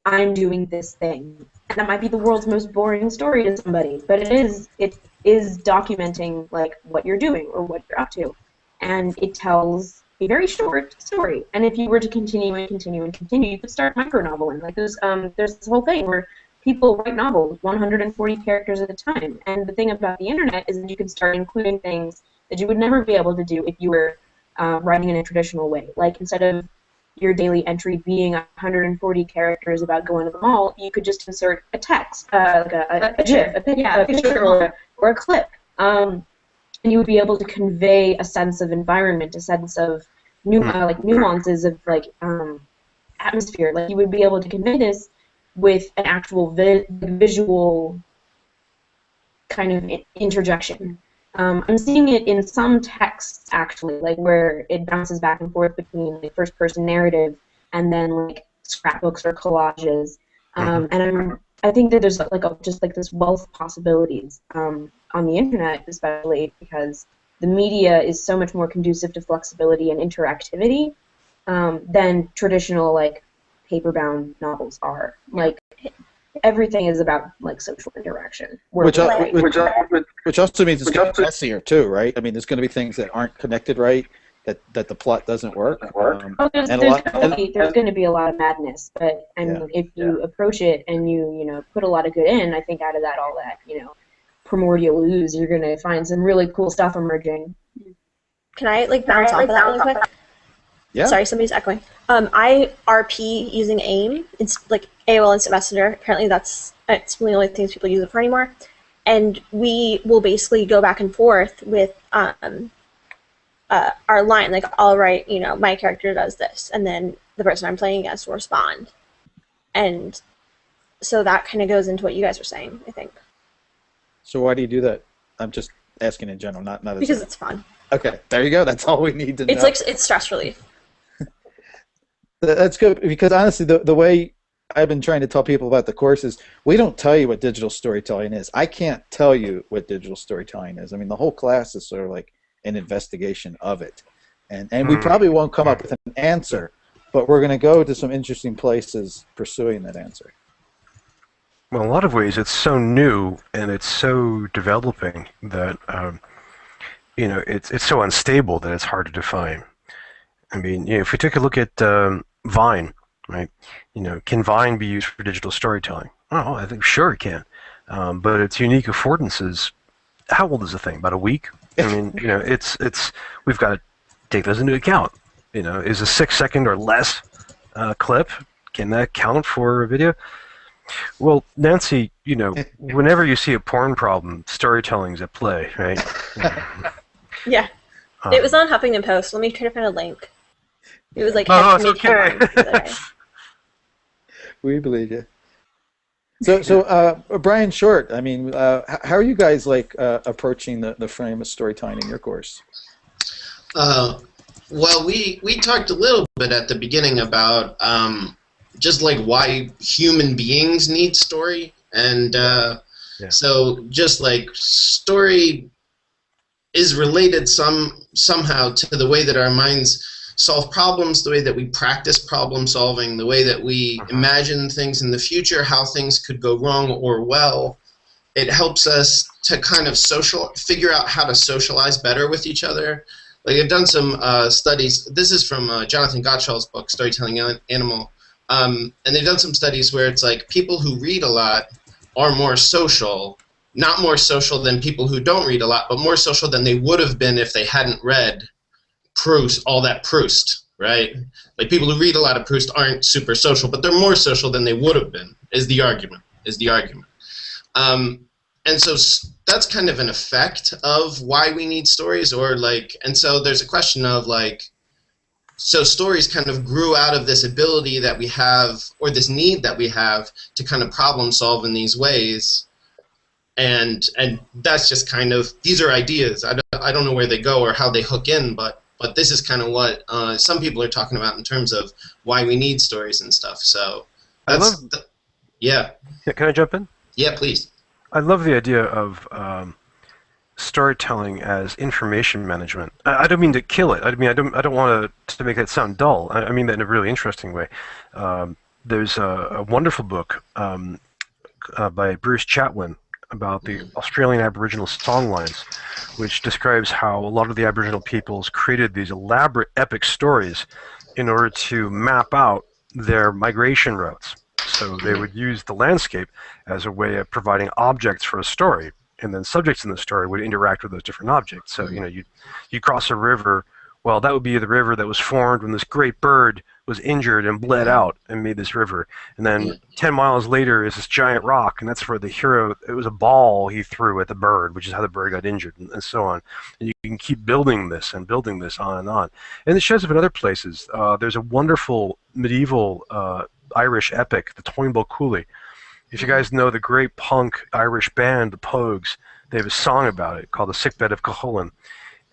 I'm doing this thing. And that might be the world's most boring story to somebody, but it is documenting like what you're doing or what you're up to. And it tells a very short story. And if you were to continue and continue and continue, you could start micronoveling. Like there's this whole thing where people write novels 140 characters at a time. And the thing about the internet is that you can start including things that you would never be able to do if you were writing in a traditional way. Like instead of your daily entry being 140 characters about going to the mall, you could just insert a text, like a GIF, a picture, or a clip. And you would be able to convey a sense of environment, a sense of like nuances of like atmosphere. Like you would be able to convey this with an actual visual kind of interjection. I'm seeing it in some texts actually, like where it bounces back and forth between like first-person narrative and then like scrapbooks or collages. And I think that there's like just like this wealth of possibilities on the internet, especially because the media is so much more conducive to flexibility and interactivity than traditional like paper-bound novels are. Like everything is about like social interaction. Which also means it's going to be messier too, right? I mean, there's going to be things that aren't connected right, that the plot doesn't work. There's going to be a lot of madness, but I mean, if you approach it and you put a lot of good in, I think out of that all that primordial ooze, you're going to find some really cool stuff emerging. Can I like bounce off of that really quick? Yeah. Sorry, somebody's echoing. I RP using AIM. It's like AOL Instant Messenger. Apparently it's one of the only things people use it for anymore. And we will basically go back and forth with our line. Like I'll write, my character does this, and then the person I'm playing against will respond. And so that kind of goes into what you guys were saying, I think. So why do you do that? I'm just asking in general, not because it's fun. Okay, there you go. That's all we need to know. It's like it's stress relief. That's good, because honestly, the way I've been trying to tell people about the course is we don't tell you what digital storytelling is. I can't tell you what digital storytelling is. I mean, the whole class is sort of like an investigation of it. And we probably won't come up with an answer, but we're going to go to some interesting places pursuing that answer. Well, in a lot of ways, it's so new and it's so developing that it's so unstable that it's hard to define. I mean, if we take a look at Vine, right? Can Vine be used for digital storytelling? Oh, I think sure it can, but its unique affordances. How old is the thing? About a week? I mean, it's we've got to take those into account. Is a 6-second or less clip, can that count for a video? Well, Nancy, whenever you see a porn problem, storytelling's at play, right? Yeah. It was on Huffington Post. Let me try to find a link. It was like... Oh, it's okay. We believe you. So Brian Short, I mean, how are you guys approaching the frame of storytelling in your course? Well, we talked a little bit at the beginning about just like why human beings need story, and so just like story is related somehow to the way that our minds solve problems, the way that we practice problem solving, the way that we imagine things in the future, how things could go wrong or well. It helps us to kind of figure out how to socialize better with each other. Like I've done some studies. This is from Jonathan Gottschall's book, Storytelling Animal. And they've done some studies where it's like people who read a lot are more social, not more social than people who don't read a lot, but more social than they would have been if they hadn't read Proust, all that Proust, right? Like people who read a lot of Proust aren't super social, but they're more social than they would have been, is the argument. And so that's kind of an effect of why we need stories, or like, and so there's a question of like, so stories kind of grew out of this ability that we have, or this need that we have to kind of problem solve in these ways. And that's just kind of, these are ideas. I don't know where they go or how they hook in, but this is kind of what some people are talking about in terms of why we need stories and stuff. So that's, yeah. Can I jump in? Yeah, please. I love the idea of storytelling as information management. I don't mean to kill it. I mean I don't want to make that sound dull. I mean that in a really interesting way. There's a wonderful book by Bruce Chatwin about the Australian Aboriginal songlines, which describes how a lot of the Aboriginal peoples created these elaborate epic stories in order to map out their migration routes. So they would use the landscape as a way of providing objects for a story, and then subjects in the story would interact with those different objects. So, you know, you cross a river, well, that would be the river that was formed when this great bird was injured and bled out and made this river. And then 10 miles later is this giant rock, and that's where the hero, it was a ball he threw at the bird, which is how the bird got injured, and so on. And you can keep building this on and on. And it shows up in other places. There's a wonderful medieval Irish epic, the Toynbee Cooley. If you guys know the great punk Irish band, the Pogues, they have a song about it called "The Sickbed of Cuchulainn,"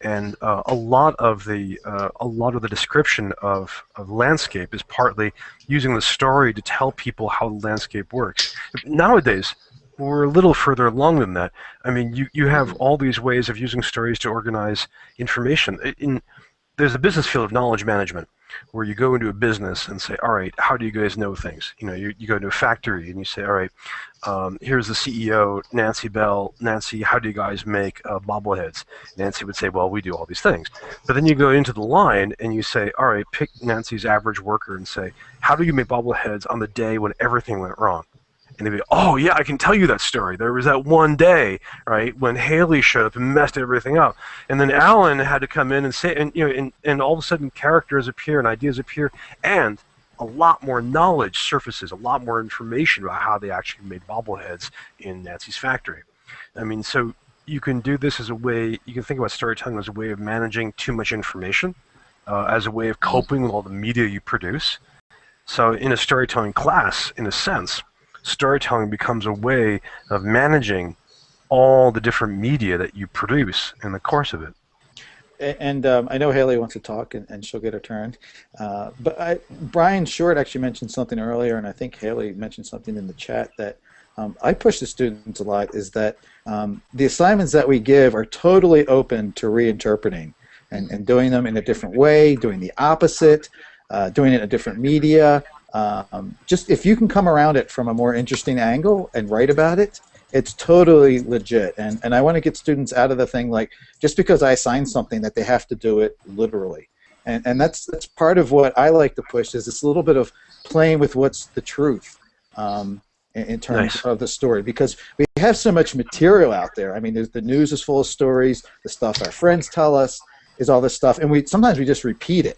and a lot of the description of landscape is partly using the story to tell people how the landscape works. Nowadays, we're a little further along than that. I mean, you have all these ways of using stories to organize information. There's the business field of knowledge management, where you go into a business and say, all right, how do you guys know things? You know, you go into a factory and you say, all right, here's the CEO, Nancy Bell. Nancy, how do you guys make bobbleheads? Nancy would say, well, we do all these things. But then you go into the line and you say, all right, pick Nancy's average worker and say, how do you make bobbleheads on the day when everything went wrong? And they'd be, oh, yeah, I can tell you that story. There was that one day, right, when Haley showed up and messed everything up. And then Alan had to come in and say, and, you know, and all of a sudden characters appear and ideas appear, and a lot more knowledge surfaces, a lot more information about how they actually made bobbleheads in Nancy's factory. I mean, so you can do this as a way, you can think about storytelling as a way of managing too much information, as a way of coping with all the media you produce. So in a storytelling class, in a sense, storytelling becomes a way of managing all the different media that you produce in the course of it. And I know Haley wants to talk, and she'll get her turn. But Brian Short actually mentioned something earlier, and I think Haley mentioned something in the chat that I push the students a lot, is that the assignments that we give are totally open to reinterpreting and doing them in a different way, doing the opposite, doing it in a different media. Just if you can come around it from a more interesting angle and write about it, it's totally legit. And I want to get students out of the thing like, just because I assign something that they have to do it literally. And that's part of what I like to push, is this little bit of playing with what's the truth in terms of the story. Because we have so much material out there. I mean, the news is full of stories. The stuff our friends tell us is all this stuff. And sometimes we just repeat it.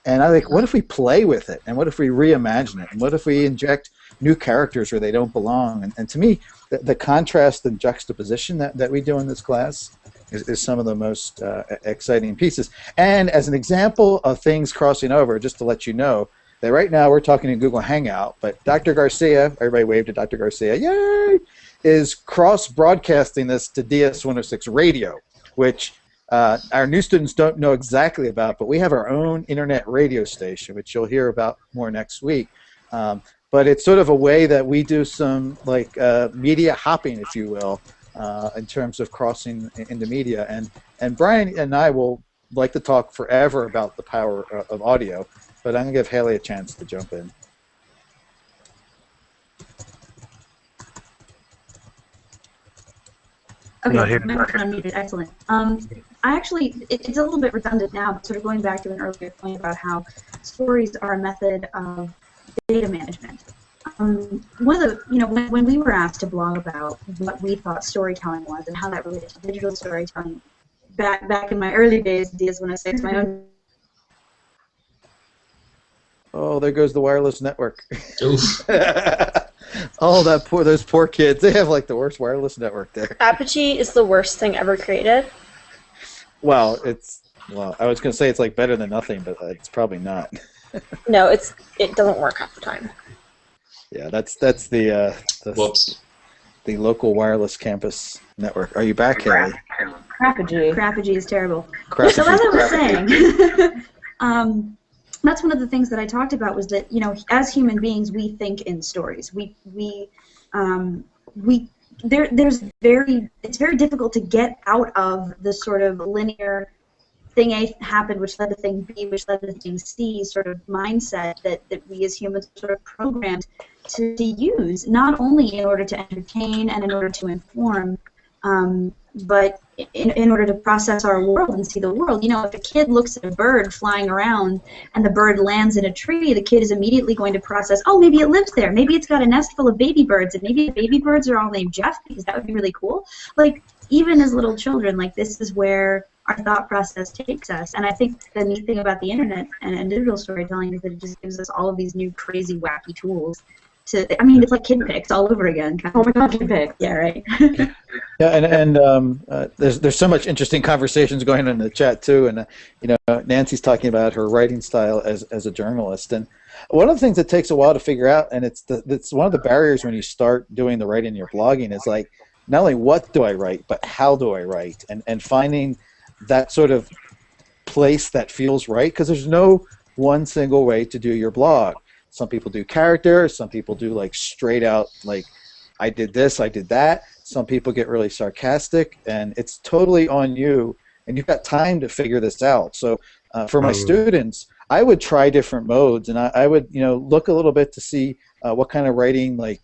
And I think, what if we play with it? And what if we reimagine it? And what if we inject new characters where they don't belong? And to me, the contrast and juxtaposition that we do in this class is some of the most exciting pieces. And as an example of things crossing over, just to let you know, that right now we're talking in Google Hangout, but Dr. Garcia, everybody wave to Dr. Garcia, yay, is cross-broadcasting this to DS 106 Radio, which our new students don't know exactly about, but we have our own internet radio station, which you'll hear about more next week. But it's sort of a way that we do some like media hopping, if you will, in terms of crossing into media. And Bryan and I will like to talk forever about the power of audio, but I'm going to give Haley a chance to jump in. Okay, unmuted. Excellent. I actually, it's a little bit redundant now, but sort of going back to an earlier point about how stories are a method of data management. One of the, when we were asked to blog about what we thought storytelling was and how that related to digital storytelling, back in my early days when I started my own. Oh, there goes the wireless network. Oh, those poor kids. They have like the worst wireless network there. Apogee is the worst thing ever created. Well, I was going to say it's like better than nothing, but it's probably not. No, it doesn't work half the time. Yeah, that's the local wireless campus network. Are you back, Haley? Crapogee is terrible. Crapogee. So as I was saying, that's one of the things that I talked about was that, as human beings, we think in stories. It's very difficult to get out of the sort of linear thing A happened, which led to thing B, which led to thing C sort of mindset that we as humans are sort of programmed to use, not only in order to entertain and in order to inform, but in order to process our world and see the world. If a kid looks at a bird flying around and the bird lands in a tree, the kid is immediately going to process, oh, maybe it lives there. Maybe it's got a nest full of baby birds, and maybe the baby birds are all named Jeff, because that would be really cool. Like, even as little children, like, this is where our thought process takes us. And I think the neat thing about the internet and digital storytelling is that it just gives us all of these new crazy, wacky tools. It's like Kid Picks all over again. Oh my God, Kid Picks. Yeah, right. Yeah, and there's so much interesting conversations going on in the chat too, and Nancy's talking about her writing style as a journalist, and one of the things that takes a while to figure out, and it's one of the barriers when you start doing the writing in your blogging is like not only what do I write, but how do I write, and finding that sort of place that feels right, because there's no one single way to do your blog. Some people do characters, some people do like straight out like I did this, I did that. Some people get really sarcastic, and it's totally on you, and you've got time to figure this out. So for my students, I would try different modes, and I would look a little bit to see what kind of writing like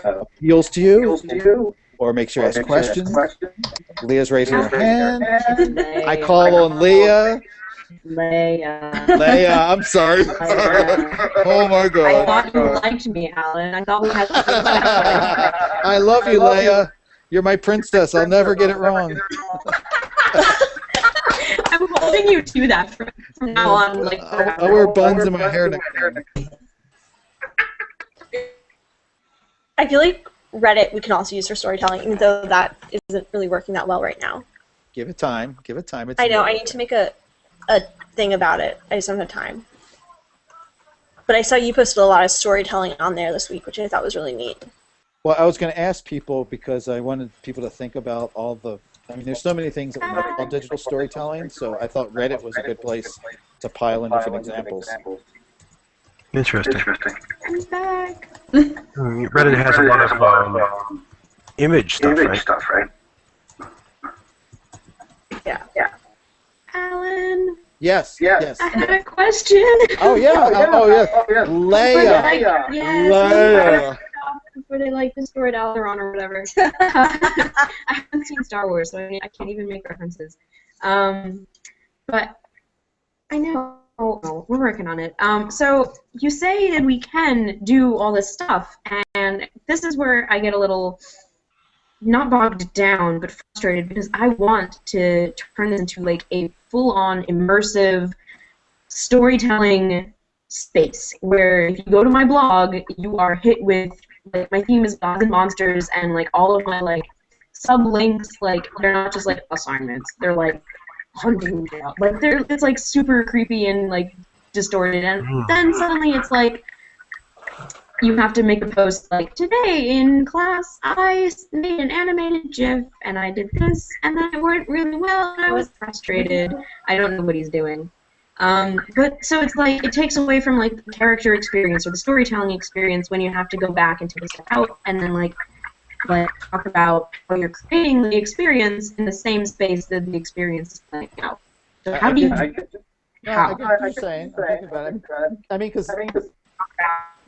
appeals to you, or makes you ask questions. Leah's raising her hand. I call on Leah. Leia, I'm sorry. Oh my God. I thought you liked me, Alan. I thought we had something. I love you, Leia. You're my princess. I'll never get it wrong. I'm holding you to that from now on. Like, I'll wear buns in my hair next time. I feel like Reddit we can also use for storytelling, even though that isn't really working that well right now. Give it time. Give it time. I know. I need to make a thing about it. I just don't have time. But I saw you posted a lot of storytelling on there this week, which I thought was really neat. Well, I was going to ask people because I wanted people to think about all the... there's so many things that we know about digital storytelling, so I thought Reddit was a good place to pile in different examples. Interesting. I'm back. Reddit has a lot of image stuff, right? Yeah. Alan. Yes. I had a question. Oh yeah. Leia. Leia. Before they like destroyed Alderaan or whatever. I haven't seen Star Wars, so I can't even make references. But I know we're working on it. So you say that we can do all this stuff, and this is where I get a little not bogged down, but frustrated, because I want to turn this into like a full-on immersive storytelling space where if you go to my blog, you are hit with like my theme is gods and monsters, and like all of my like sublinks, like they're not just like assignments, they're like hunting down, like it's like super creepy and like distorted, and then suddenly it's like you have to make a post like, today in class I made an animated GIF and I did this and then it went really well and I was frustrated. I don't know what he's doing. But so it's like it takes away from like the character experience or the storytelling experience when you have to go back and take a step out and then like talk about how you're creating the experience in the same space that the experience is playing out. So how do you? I get what you're saying. I'm thinking about it. I mean, because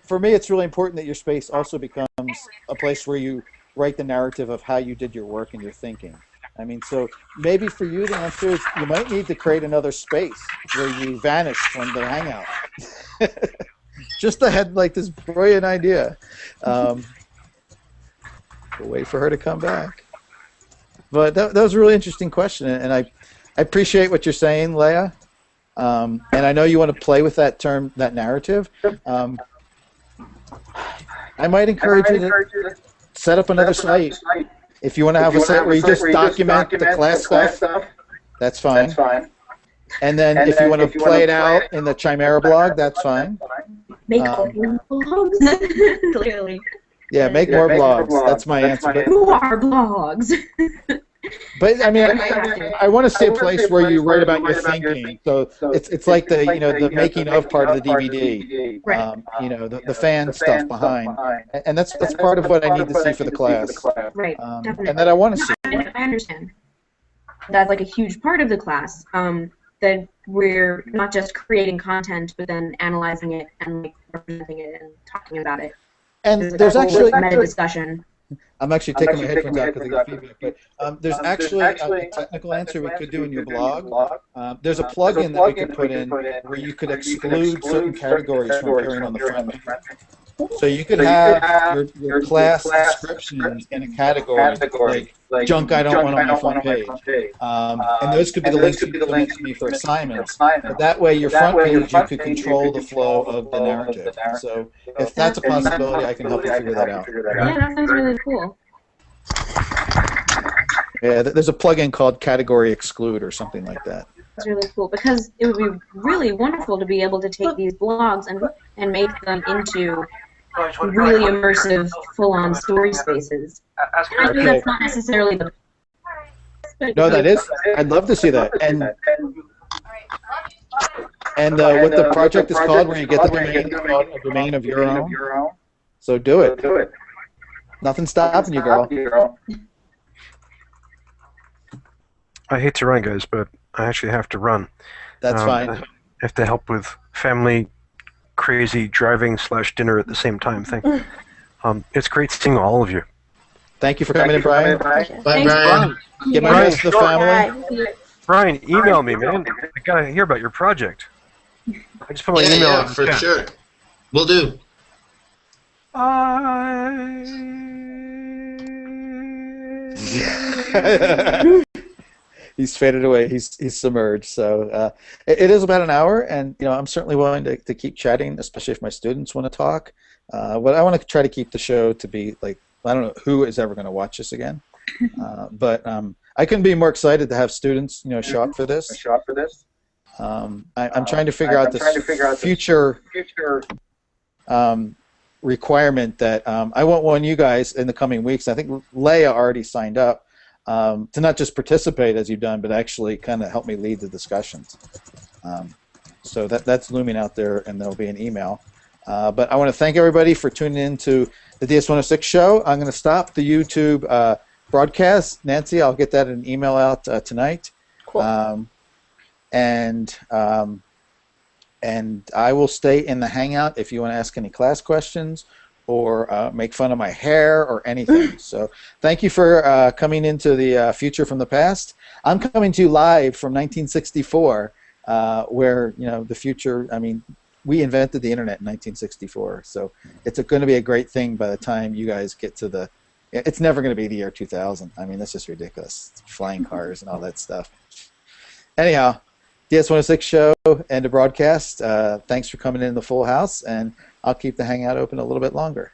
for me, it's really important that your space also becomes a place where you write the narrative of how you did your work and your thinking. I mean, so maybe for you, the answer is you might need to create another space where you vanish from the hangout. Just I had like this brilliant idea. We'll wait for her to come back. But that was a really interesting question, and I appreciate what you're saying, Leah. And I know you want to play with that term, that narrative. I might encourage you to set up another site. If you want to have a site where you just document the class stuff, that's fine. And then if you want to play it out in the Chimera blog, that's fine. Make more blogs. Clearly. Yeah, make more blogs. That's my answer. More blogs. But I mean, I want to see a place where you write about your thinking. So it's like the the making of part of the DVD. Right. The fan stuff behind, and that's part of what I need to see for the class. Right. And that I want to see. I understand. That's like a huge part of the class. That we're not just creating content, but then analyzing it and like representing it and talking about it. And there's actually meta discussion. I'm actually taking my headphones out because I got feedback. But there's actually a technical answer we could do in your blog. There's a plugin that we could put in where you could exclude certain categories from appearing on the front. So you could have your class descriptions in a category like junk I don't want on my front page. And those could be the links you could link to me for assignments. But that way your front page, you could control the flow of the narrative. So if that's a possibility, I can help you figure that out. Yeah, that sounds really cool. Yeah, there's a plugin called Category Exclude or something like that. That's really cool because it would be really wonderful to be able to take these blogs and make them into really immersive, full-on story spaces. I know that's not necessarily the... No, that is. I'd love to see that. And what the project is called, where you get the domain, called a domain of your own. So do it. Nothing's stopping you, girl. I hate to run, guys, but I actually have to run. That's fine. I have to help with family crazy driving / dinner at the same time thing. It's great seeing all of you. Thank you for coming in, Bryan. Bye, Bryan. Give my best to the family. Bryan, email me, man. I gotta hear about your project. I just put my email Yeah, on the for chat. sure. Will do. He's faded away. He's submerged. So it is about an hour, and I'm certainly willing to keep chatting, especially if my students want to talk. But I want to try to keep the show to be like, I don't know who is ever going to watch this again, but I couldn't be more excited to have students show up for this. I'm trying to figure out this future requirement that I won't warn you guys in the coming weeks. I think Leah already signed up to not just participate as you've done, but actually kind of help me lead the discussions. So that's looming out there, and there'll be an email. But I want to thank everybody for tuning in to the DS106 show. I'm going to stop the YouTube broadcast. Nancy, I'll get that in an email out tonight. Cool. And I will stay in the Hangout if you want to ask any class questions or make fun of my hair or anything. So thank you for coming into the future from the past. I'm coming to you live from 1964, where the future. I mean, we invented the internet in 1964, so it's going to be a great thing by the time you guys get to the. It's never going to be the year 2000. I mean, that's just ridiculous. Flying cars and all that stuff. Anyhow, DS106 show and a broadcast. Thanks for coming in the full house, and I'll keep the Hangout open a little bit longer.